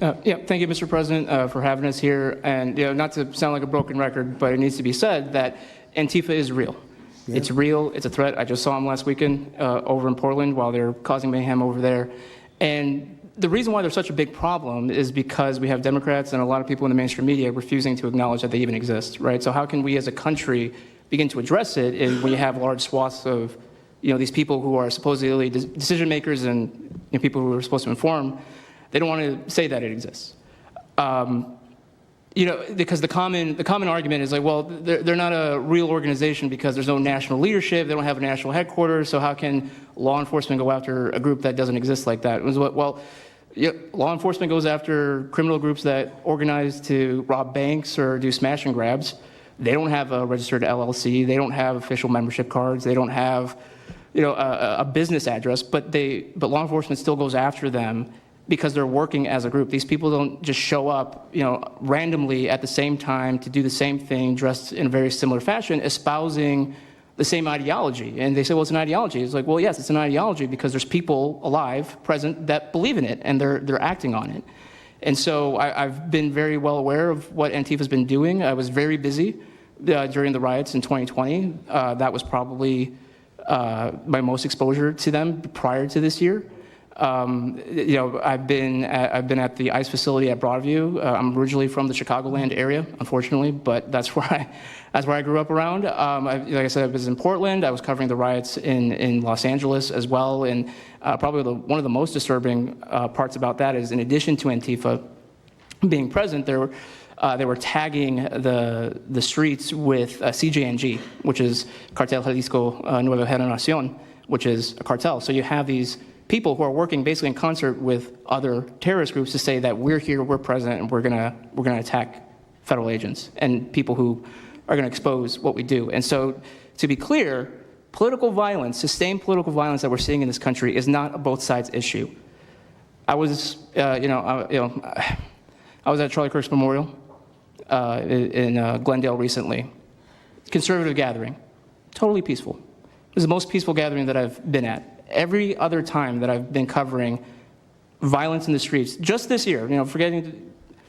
Yeah, thank you, Mr. President, for having us here. And not to sound like a broken record, but it needs to be said that Antifa is real. Yeah. It's real. It's a threat. I just saw them last weekend over in Portland while they're causing mayhem over there. And the reason why they're such a big problem is because we have Democrats and a lot of people in the mainstream media refusing to acknowledge that they even exist, right? So how can we as a country begin to address it when you have large swaths of these people who are supposedly decision makers and people who are supposed to inform? They don't want to say that it exists. Because the common argument is like, well, they're not a real organization because there's no national leadership, they don't have a national headquarters, so how can law enforcement go after a group that doesn't exist like that? Well, law enforcement goes after criminal groups that organize to rob banks or do smash and grabs. They don't have a registered LLC, they don't have official membership cards, they don't have a business address, but law enforcement still goes after them because they're working as a group. These people don't just show up, randomly at the same time to do the same thing, dressed in a very similar fashion, espousing the same ideology. And they say, well, it's an ideology. It's like, well, yes, it's an ideology because there's people alive, present, that believe in it, and they're acting on it. And so I've been very well aware of what Antifa's been doing. I was very busy during the riots in 2020. That was probably my most exposure to them prior to this year. I've been at the ICE facility at Broadview. I'm originally from the Chicagoland area, unfortunately, but that's where I grew up around. Like I said, I was in Portland. I was covering the riots in Los Angeles as well. And probably one of the most disturbing parts about that is, in addition to Antifa being present, they were tagging the streets with CJNG, which is Cartel Jalisco Nueva Generación, which is a cartel. So you have these people who are working basically in concert with other terrorist groups to say that we're here, we're present, and we're gonna attack federal agents and people who are gonna expose what we do. And so, to be clear, political violence, sustained political violence that we're seeing in this country is not a both sides issue. I was, I was at Charlie Kirk's memorial in Glendale recently. Conservative gathering, totally peaceful. It was the most peaceful gathering that I've been at. Every other time that I've been covering violence in the streets, just this year,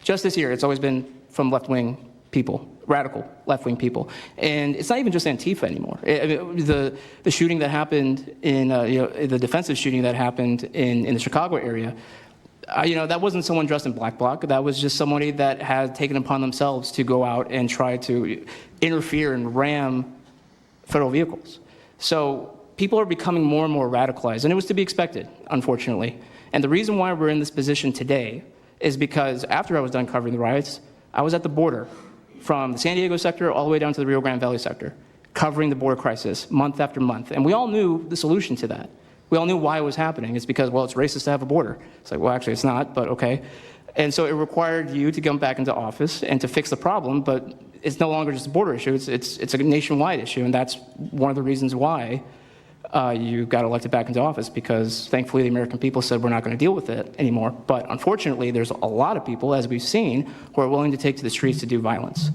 just this year, it's always been from left-wing people, radical left-wing people. And it's not even just Antifa anymore. The shooting that happened in, the defensive shooting that happened in the Chicago area, that wasn't someone dressed in black bloc. That was just somebody that had taken upon themselves to go out and try to interfere and ram federal vehicles. So people are becoming more and more radicalized, and it was to be expected, unfortunately. And the reason why we're in this position today is because after I was done covering the riots, I was at the border from the San Diego sector all the way down to the Rio Grande Valley sector, covering the border crisis month after month. And we all knew the solution to that. We all knew why it was happening. It's because, well, it's racist to have a border. It's like, well, actually, it's not, but okay. And so it required you to come back into office and to fix the problem, but it's no longer just a border issue. It's a nationwide issue, and that's one of the reasons why you got elected back into office, because thankfully the American people said we're not going to deal with it anymore. But unfortunately, there's a lot of people, as we've seen, who are willing to take to the streets to do violence.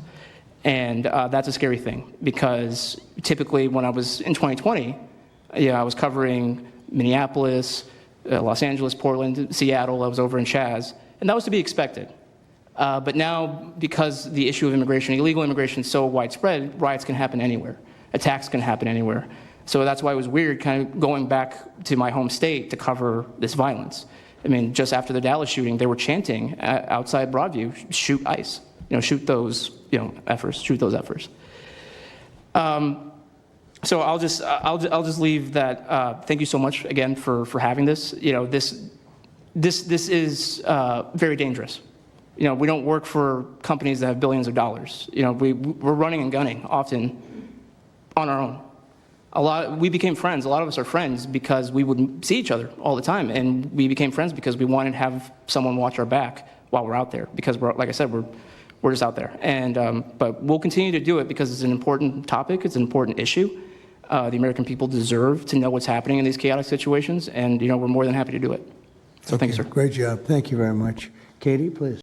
And that's a scary thing, because typically when I was in 2020, I was covering Minneapolis, Los Angeles, Portland, Seattle. I was over in Chaz, and that was to be expected. But now, because the issue of immigration, illegal immigration, is so widespread, riots can happen anywhere. Attacks can happen anywhere. So that's why it was weird kind of going back to my home state to cover this violence. I mean, just after the Dallas shooting, they were chanting outside Broadview, shoot ICE, shoot those, efforts, shoot those efforts. So I'll just leave that. Thank you so much again for having this. This is very dangerous. We don't work for companies that have billions of dollars. We're running and gunning often on our own. We became friends. A lot of us are friends because we would see each other all the time, and we became friends because we wanted to have someone watch our back while we're out there. Because like I said, we're just out there. And but we'll continue to do it because it's an important topic. It's an important issue. The American people deserve to know what's happening in these chaotic situations, and we're more than happy to do it. So thank you, sir. Great job. Thank you very much. Katie, please.